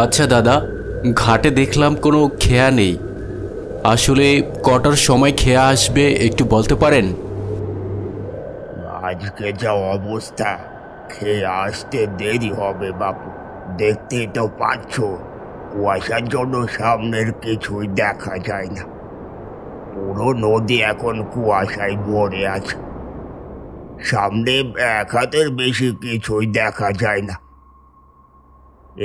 আচ্ছা দাদা, ঘাটে দেখলাম কোনো খেয়া নেই। আসলে কটার সময় খেয়া আসবে একটু বলতে পারেন? আজকে যা অবস্থা, খেয়ে আসতে দেরি হবে বাপু। দেখতেই তো পাচ্ছ, কুয়াশার জন্য সামনের কিছুই দেখা যায় না। পুরো নদী এখন কুয়াশায় ভরে আছে। সামনে এক হাতের বেশি কিছুই দেখা যায় না।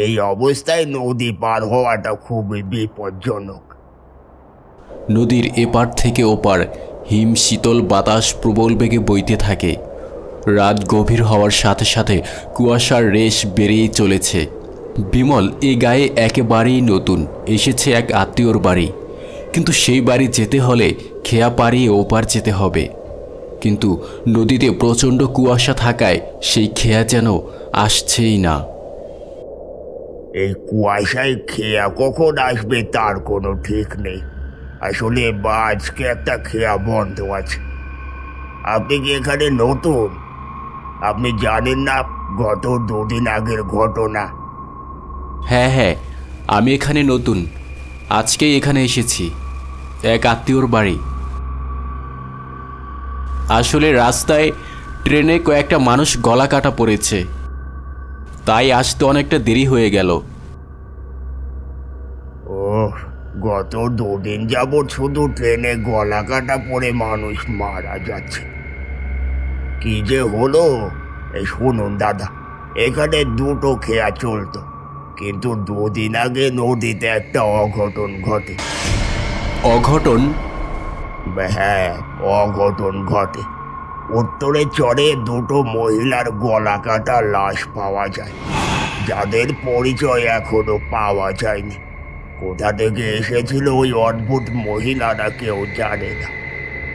এই অবস্থায় নদী পার হওয়াটা খুবই বিপজ্জনক। নদীর এপার থেকে ওপার হিম শীতল বাতাস প্রবল বেগে বইতে থাকে। রাত গভীর হওয়ার সাথে সাথে কুয়াশার রেশ বেড়েই চলেছে। বিমল এ গায়ে একেবারেই নতুন, এসেছে এক আত্মীয়র বাড়ি। কিন্তু সেই বাড়ি যেতে হলে খেয়া পাড়িয়ে ওপার যেতে হবে। কিন্তু নদীতে প্রচণ্ড কুয়াশা থাকায় সেই খেয়া যেন আসছেই না। এই কুয়াশায় খেয়া কখন আসবে তার কোনো ঠিক নেই। আসলে আজকে একটা খেয়া বন্ধ আছে। আপনি কি এখানে নতুন? আপনি জানেন না গত 2 দিন আগের ঘটনা? হ্যাঁ হ্যাঁ, আমি এখানে নতুন, আজকেই এখানে এসেছি এক আত্মীয়র বাড়ি। আসলে রাস্তায় ট্রেনে কয়েকটা মানুষ গলা কাটা পড়েছে, তাই আসতে অনেকটা দেরি হয়ে গেল। ও, গত 2 দিন যাবৎ শুধু ট্রেনে গলা কাটা পড়ে মানুষ মারা যাচ্ছে। কি যে হলো! এই শুনুন দাদা, এখানে 2টো খেয়া চলতো, কিন্তু 2 দিন আগে নদীতে একটা অঘটন ঘটে। অঘটন? হ্যাঁ, অঘটন ঘটে। উত্তরে চরে 2টো মহিলার গলা কাটা লাশ পাওয়া যায়, যাদের পরিচয় এখনো পাওয়া যায়নি। কোথা থেকে এসেছিল ওই অদ্ভুত মহিলারা কেউ জানে না,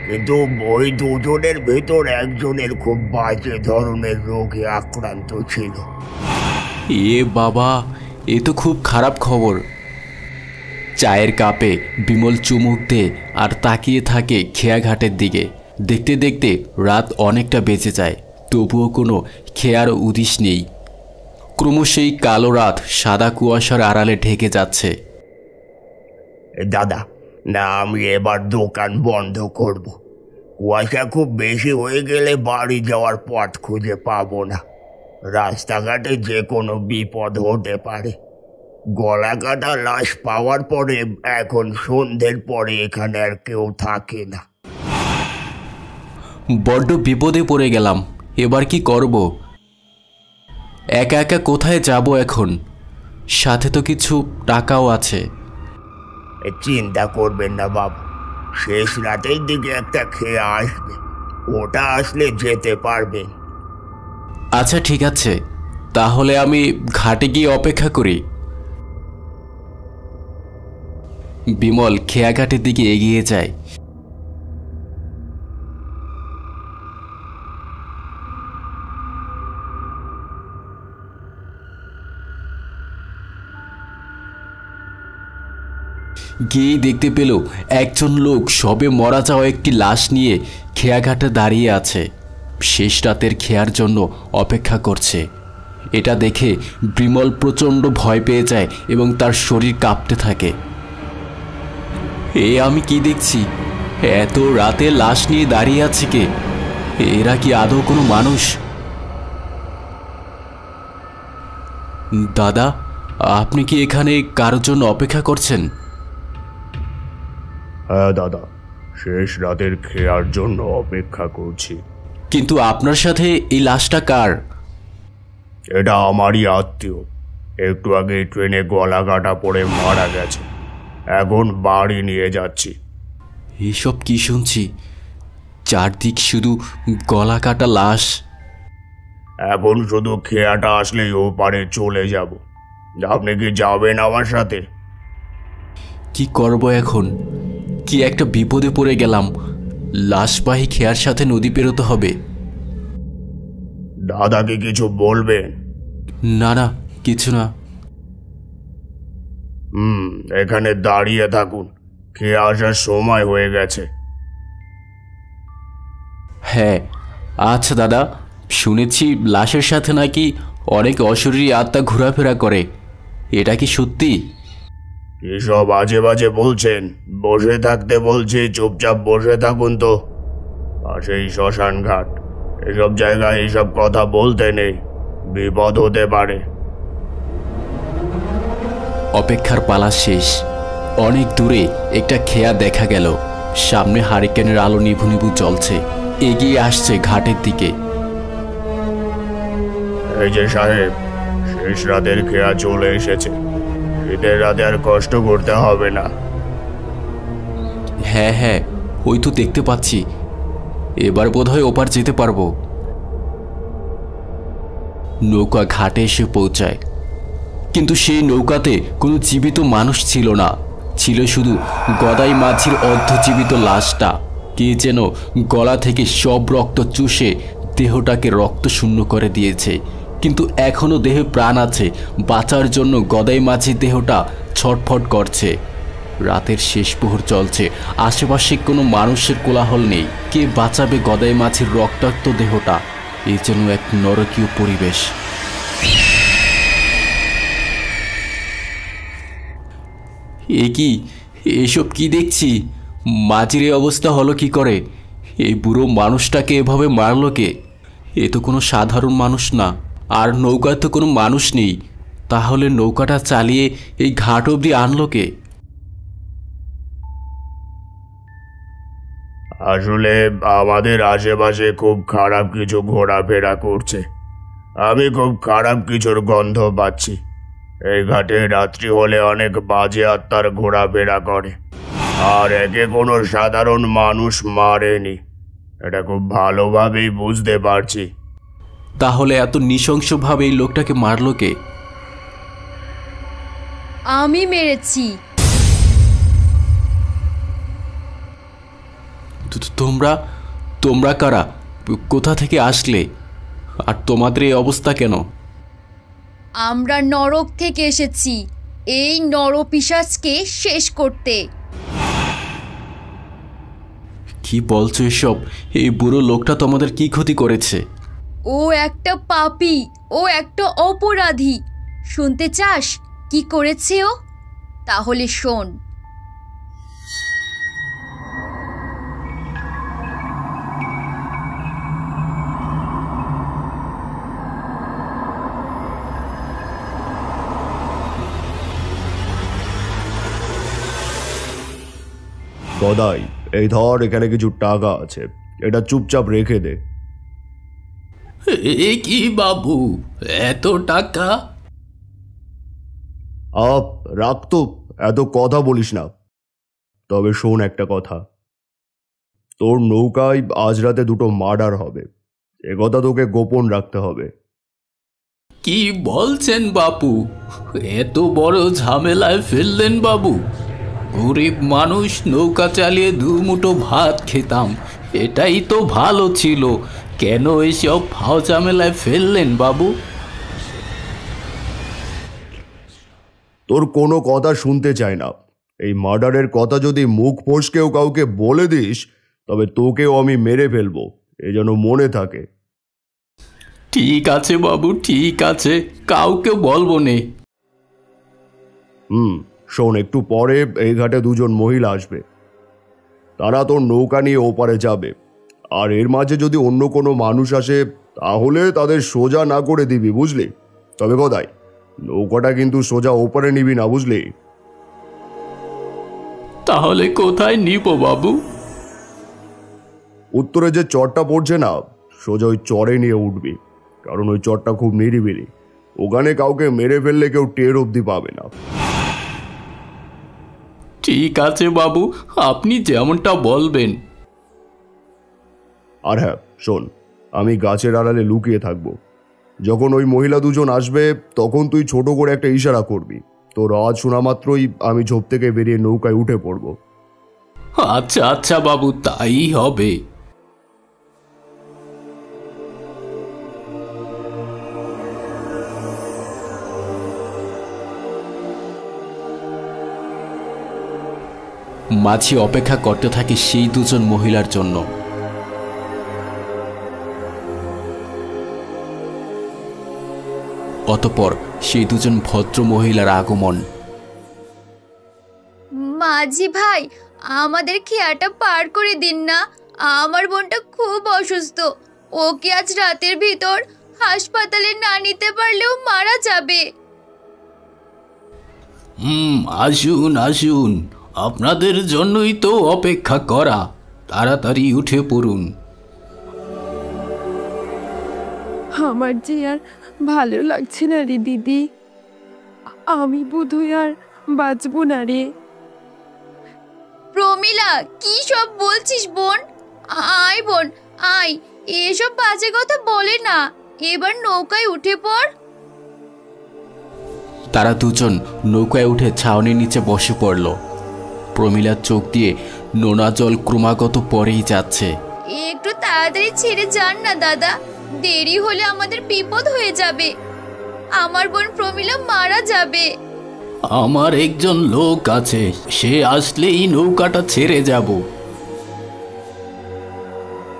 কিন্তু ওই 2জনের ভেতর একজনের খুব বাজে ধরনের রোগে আক্রান্ত ছিল। এ বাবা, এ তো খুব খারাপ খবর। চায়ের কাপে বিমল চুমুক দে আর তাকিয়ে থাকে খেয়াঘাটের দিকে। দেখতে দেখতে রাত অনেকটা বেঁচে যায়, তবুও কোনো খেয়ার উদিশ নেই। ক্রমশই কালো রাত সাদা কুয়াশার আড়ালে ঢেকে যাচ্ছে। দাদা, না, আমি এবার দোকান বন্ধ করব। কুয়াশা খুব বেশি হয়ে গেলে বাড়ি যাওয়ার পথ খুঁজে পাবো না। রাস্তাঘাটে যে কোনো বিপদ হতে পারে। গলা কাটা লাশ পাওয়ার পরে এখন সন্ধ্যের পরে এখানে আর কেউ থাকে না। বড্ড বিপদে পড়ে গেলাম, এবার কি করব? একা একা কোথায় যাব এখন? সাথে তো কিছু টাকাও আছে। চিন্তা করবেন না বাবু, শেষ রাতের দিকে একটা খেয়ে আসবে, ওটা আসলে যেতে পারবেন। আচ্ছা ঠিক আছে, তাহলে আমি ঘাটে গিয়ে অপেক্ষা করি। বিমল খেয়াঘাটের দিকে এগিয়ে যায়। গিয়েই দেখতে পেল একজন লোক সবে মরা যাওয়া একটি লাশ নিয়ে খেয়াঘাটে দাঁড়িয়ে আছে, শেষ রাতের খেয়ার জন্য অপেক্ষা করছে। এটা দেখে বিমল প্রচণ্ড ভয় পেয়ে যায় এবং তার শরীর কাঁপতে থাকে। এ আমি কি দেখছি? এত রাতে লাশ নিয়ে দাঁড়িয়ে আছে কে? এরা কি আদৌ কোনো মানুষ? দাদা, আপনি কি এখানে কারোর জন্য অপেক্ষা করছেন? হ্যাঁ দাদা, শেষ রাতের খেয়ার জন্য অপেক্ষা করছি। কিন্তু আপনার সাথে এই লাশটা কার? এটা আমারই আত্মীয়, একটু আগে ট্রেনে গলা কাটা পড়ে মারা গেছে। এখন বাড়ি নিয়ে যাচ্ছি। এসব কি শুনছি? চারদিক শুধু গলা কাটা লাশ। এখন শুধু খেয়াটা আসলেই ওপারে চলে যাব। আপনি কি যাবেন আমার সাথে? কি করব এখন? কি একটা বিপদে পড়ে গেলাম। লাশবাহী খেয়ার সাথে নদী পেরোতে হবে। দাদাকে কিছু বলবেন? না না, কিছু না। এখানে দাঁড়িয়ে থাকুন, খেয়ে আসার সময় হয়ে গেছে। হ্যাঁ আচ্ছা দাদা, শুনেছি লাশের সাথে নাকি অনেক অশরীরী আত্মা ঘোরাফেরা করে। এটা কি সত্যি? এসব আজে বাজে বলছেন? বসে থাকতে বলছি, চুপচাপ বসে থাকুন তো। পাশেই শ্মশান ঘাট, এসব জায়গায় এইসব কথা বলতে নেই, বিপদ হতে পারে। অপেক্ষার পালা শেষ। অনেক দূরে একটা খেয়া দেখা গেল। সামনে হারিকেনের আলো নিভু নিভু জ্বলছে। এগিয়ে আসছে ঘাটের দিকে। এই যে সাহেব, শেষ রাতের খেয়া চলে এসেছে। শীতের রাতে আর কষ্ট করতে হবে না। হ্যাঁ হ্যাঁ, ওই তো দেখতে পাচ্ছি। এবার বোধহয় ওপার যেতে পারবো। নৌকা ঘাটে এসে পৌঁছায়, কিন্তু সেই নৌকাতে কোনো জীবিত মানুষ ছিল না। ছিল শুধু গদাই মাঝির অর্ধজীবিত লাশটা। কে যেন গলা থেকে সব রক্ত চুষে দেহটাকে রক্ত শূন্য করে দিয়েছে। কিন্তু এখনো দেহে প্রাণ আছে। বাঁচার জন্য গদাই মাঝির দেহটা ছটফট করছে। রাতের শেষ প্রহর চলছে। আশেপাশে কোনো মানুষের কোলাহল নেই। কে বাঁচাবে গদাই মাঝির রক্তাক্ত দেহটা? এ যেন এক নরকীয় পরিবেশ। এ কি, এসব কি দেখছি? মাঝির এই অবস্থা হলো কি করে? এই বুড়ো মানুষটাকে এভাবে মারলো কে? এ তো কোনো সাধারণ মানুষ না। আর নৌকায় তো কোনো মানুষ নেই। তাহলে নৌকাটা চালিয়ে এই ঘাট অবধি আনলো কে? আসলে আমাদের আশেপাশে খুব খারাপ কিছু ঘোরাফেরা করছে। আমি খুব খারাপ কিছুর গন্ধ পাচ্ছি। এই ঘাটে রাত্রি হলে অনেক বাজে আত্মার ঘোরাফেরা করে, আর একে কোনো সাধারণ মানুষ মারেনি। এটা খুব ভালোভাবেই বুঝতে পারছি। তাহলে এত নৃশংসভাবে এই লোকটাকে মারলো কে? আমি মেরেছি। তোমরা তোমরা কারা? কোথা থেকে আসলে? আর তোমাদের এই অবস্থা কেন? আমরা নরক থেকে এসেছি এই নরপিশাচকে শেষ করতে। কি বলছো এসব? এই বুড়ো লোকটা তোমাদের কি ক্ষতি করেছে? ও একটা পাপী, ও একটা অপরাধী। শুনতে চাস কি করেছে ও? তাহলে শোন। গদাই, এই ধর, এখানে কিছু টাকা আছে, এটা চুপচাপ রেখে দে। এ কি বাবু, এত টাকা? আপ রাখ তো, এত কথা বলিস না। তবে শোন একটা কথা, তোর নৌকায় আজ রাতে 2টো মার্ডার হবে। এ কথা তোকে গোপন রাখতে হবে। কি বলছেন বাপু? এত বড় ঝামেলায় ফেললেন বাবু। গরিব মানুষ, নৌকা চালিয়ে 2 মুঠো ভাত খেতাম, এটাই তো ভালো ছিল। কেন এসব ফাও ঝামেলায় ফেললেন বাবু? তোর কোনো কথা শুনতে চাই না। এই মার্ডারের কথা যদি মুখ ফসকেও কাউকে বলে দিস, তবে তোকেও আমি মেরে ফেলবো, এ যেন মনে থাকে। ঠিক আছে বাবু, ঠিক আছে, কাউকে বলবো নে। শোন, একটু পরে এই ঘাটে 2জন মহিলা আসবে। তারা তোর নৌকা নিয়ে ওপারে যাবে। আর এর মাঝে যদি অন্য কোনো মানুষ আসে, তাহলে তাদের সোজা না করে দিবি, বুঝলি? তবে গদাই, নৌকাটা কিন্তু সোজা ওপারে নিবি না, বুঝলি? তাহলে কোথায় নিব বাবু? উত্তরে যে চরটা পড়ছে না, সোজা ওই চরে নিয়ে উঠবি। কারণ ওই চরটা খুব নিরিবিলি। ওখানে কাউকে মেরে ফেললে কেউ টের অবধি পাবে না। ঠিক আছে বাবু, আপনি যেমনটা বলবেন। আর হ্যাঁ শোন, আমি গাছের আড়ালে লুকিয়ে থাকবো। যখন ওই মহিলা 2জন আসবে, তখন তুই ছোট করে একটা ইশারা করবি। তোর আওয়াজ শোনা মাত্রই আমি ঝোপ থেকে বেরিয়ে নৌকায় উঠে পড়ব। আচ্ছা আচ্ছা বাবু, তাই হবে। মাঝি অপেক্ষা করতে থাকে সেই 2জন মহিলার জন্য। অতঃপর সেই দুজন ভদ্র মহিলার আগমন। মাঝি ভাই, আমাদের খেয়াটা পার করে দিন না। আমার বোনটা খুব অসুস্থ। ওকে আজ রাতের ভিতর হাসপাতালে না নিতে পারলেও মারা যাবে। আসুন আসুন, আপনাদের জন্যই তো অপেক্ষা করা। তাড়াতাড়ি উঠে পড়ুন। আমার যে আর ভালো লাগছে না রে দিদি, আমি বোধহয় আর বাঁচবো না রে। প্রমিলা, কি সব বলছিস বোন? আয় বোন আয়, এসব বাজে কথা বলে না। এবার নৌকায় উঠে পড়। তারা দুজন নৌকায় উঠে ছাউনির নিচে বসে পড়ল। প্রমিলার চোখ দিয়ে নোনা জল ক্রমাগত পরেই যাচ্ছে। একটু তাড়াতাড়ি ছেড়ে যান না দাদা, দেরি হলে আমাদের বিপদ হয়ে যাবে। আমার বোন প্রমিলা মারা যাবে। আমার একজন লোক আছে, সে আসলেই নৌকাটা ছেড়ে যাব।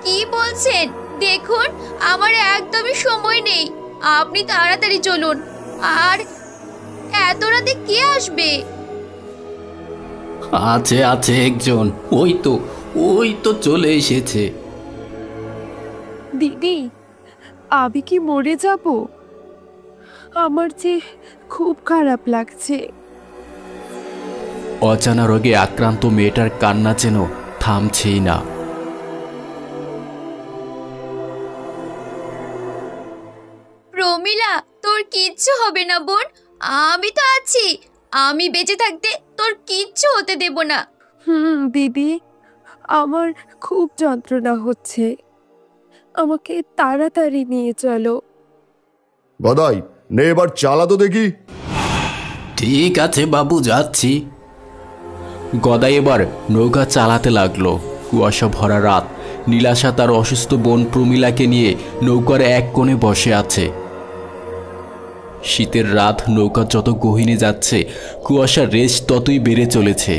কি বলছেন? দেখুন, আমার একদমই সময় নেই। আপনি তাড়াতাড়ি চলুন। আর এত রাতে কে আসবে? আছে আছে একজন, ওই তো চলে এসেছে। দিদি, আমি কি মরে যাব? আমার যে খুব খারাপ লাগছে। অজানা রোগে আক্রান্ত মেয়েটার কান্না যেন থামছেই না। প্রমিলা, তোর কিচ্ছু হবে না বোন, আমি তো আছি। আমি বেঁচে থাকতে তোর কিচ্ছু হতে দেব না। দিদি, আমার খুব যন্ত্রণা হচ্ছে, আমাকে তাড়াতাড়ি নিয়ে চলো। গদাই, নে এবার চালা তো দেখি। ঠিক আছে বাবু, যাচ্ছি। গদাই এবার নৌকা চালাতে লাগলো। কুয়াশা ভরা রাত। নীলাশা তার অসুস্থ বোন প্রমিলাকে নিয়ে নৌকার এক কোণে বসে আছে। শীতের রাত, নৌকা যত গহীনে যাচ্ছে কুয়াশার রেশ ততই বেড়ে চলেছে।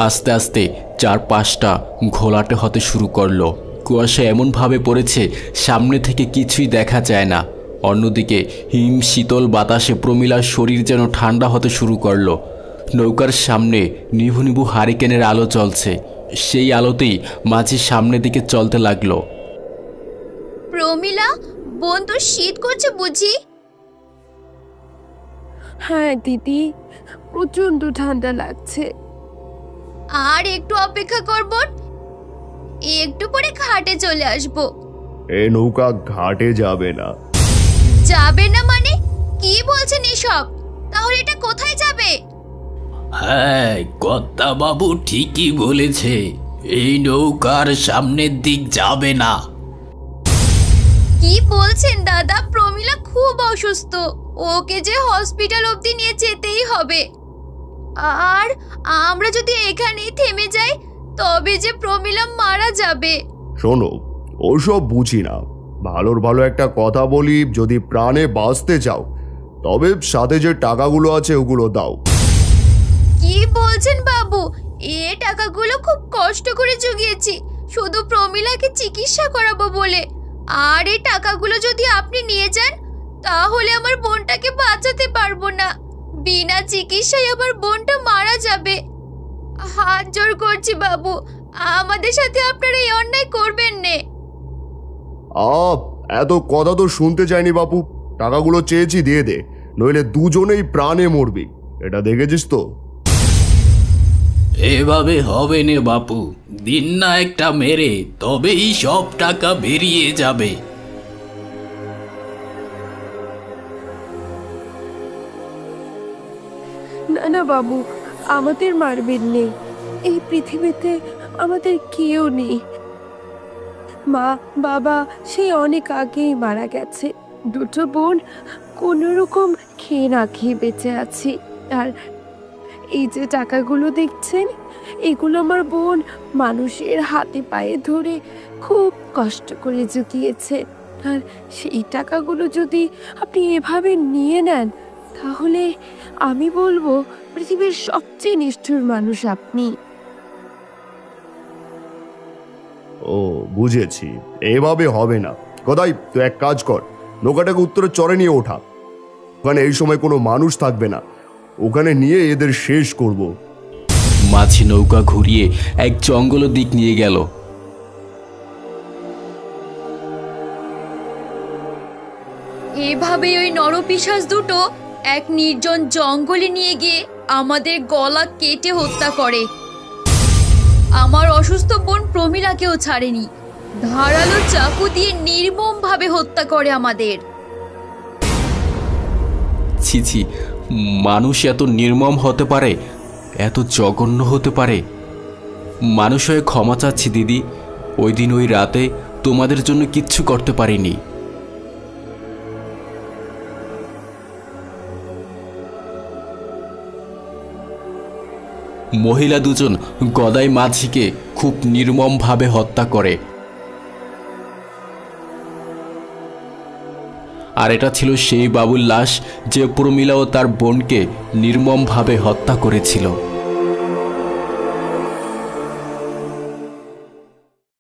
আস্তে আস্তে চারপাশটা ঘোলাটে হতে শুরু করলো। কুয়াশা এমনভাবে পড়েছে সামনে থেকে কিছুই দেখা যায় না। অন্যদিকে হিম শীতল বাতাসে প্রমিলার শরীর যেন ঠান্ডা হতে শুরু করলো। নৌকার সামনে নিভু নিভু হারিকেনের আলো জ্বলছে। সেই আলোতেই মাঝি সামনের দিকে চলতে লাগলো। প্রমিলা বোন, তোর শীত করছে বুঝি? হ্যাঁ দিদি, প্রচন্ড ঠান্ডা লাগছে। আর একটু অপেক্ষা কর বোন, একটু পরে ঘাটে চলে আসবো। এ নৌকা ঘাটে যাবে না। যাবে না মানে? কি বলছেন এসব? তাহলে এটা কোথায় যাবে? হ্যাঁ, কর্তা বাবু ঠিকই বলেছে, এই নৌকার সামনের দিক যাবে না। কি বলছেন দাদা? প্রমিলা খুব অসুস্থ, ওকে যে হসপিটাল অবধি নিয়ে যেতেই হবে। আর আমরা যদি এখানেই থেমে যাই তবে যে প্রমিলা মারা যাবে। শোনো, ওসব বুঝি না। ভালোর ভালো একটা কথা বলি, যদি প্রাণে বাঁচতে চাও তবে সাথে যে টাকাগুলো আছে ওগুলো দাও। কি বলছেন বাবু? এ টাকাগুলো খুব কষ্ট করে জুগিয়েছি শুধু প্রমিলাকে চিকিৎসা করাবো বলে। আর এই টাকাগুলো যদি আপনি নিয়ে যান তাহলে আমার বোনটাকে বাঁচাতে পারবো না। বিনা চিকিৎসায় আমার বোনটা মারা যাবে। হাত জোড় করছি বাবু, আমাদের সাথে আপনারা এই অন্যায় করবেন না। এত কথা তো শুনতে চাইনি বাপু। টাকাগুলো চেয়েছি, দিয়ে দে, নইলে দুজনেই প্রাণে মরবি। এটা দেখেছিস তো? এভাবে হবে না বাপু, দিন না একটা মেরে, তবেই সব টাকা বেরিয়ে যাবে। না না বাবু, আমাদের মারবেন নেই। এই পৃথিবীতে আমাদের কেউ নেই। মা বাবা সেই অনেক আগেই মারা গেছে। দুটো বোন কোনো রকম খেয়ে না খেয়ে বেঁচে আছি। আর এই যে টাকাগুলো দেখছেন, এগুলো আমার বোন মানুষের হাতে পায়ে ধরে খুব কষ্ট করে জুগিয়েছে। আর সেই টাকাগুলো যদি আপনি এভাবে নিয়ে নেন তাহলে আমি বলবো পৃথিবীর সবচেয়ে নিষ্ঠুর মানুষ আপনি। ও, বুঝেছি, এভাবে হবে না। গদাই, তুই এক কাজ কর, নৌকাটাকে উত্তরের চরে নিয়ে ওঠা। ওখানে এই সময় কোনো মানুষ থাকবে না, ওখানে নিয়ে এদের শেষ করব। মাঝি নৌকা ঘুরিয়ে এক জঙ্গলের দিক নিয়ে গেল। এভাবে ওই নরপিশাচ দুটো এক নির্জন জঙ্গলে নিয়ে গিয়ে আমাদের গলা কেটে হত্যা করে। আমার অসুস্থ বোন প্রমীলাকেও ছাড়েনি, ধারালো চাকু দিয়ে নির্মমভাবে হত্যা করে আমাদের। ছি ছি, মানুষ এত নির্মম হতে পারে, এত জঘন্য হতে পারে? মানুষ হয়ে ক্ষমা চাচ্ছি দিদি, ওই দিন ওই রাতে তোমাদের জন্য কিচ্ছু করতে পারিনি। মহিলা দুজন গদাই মাঝিকে খুব নির্মমভাবে হত্যা করে। আর এটা ছিল সেই বাবুর লাশ যে প্রমীলা ও তার বোনকে নির্মমভাবে হত্যা করেছিল।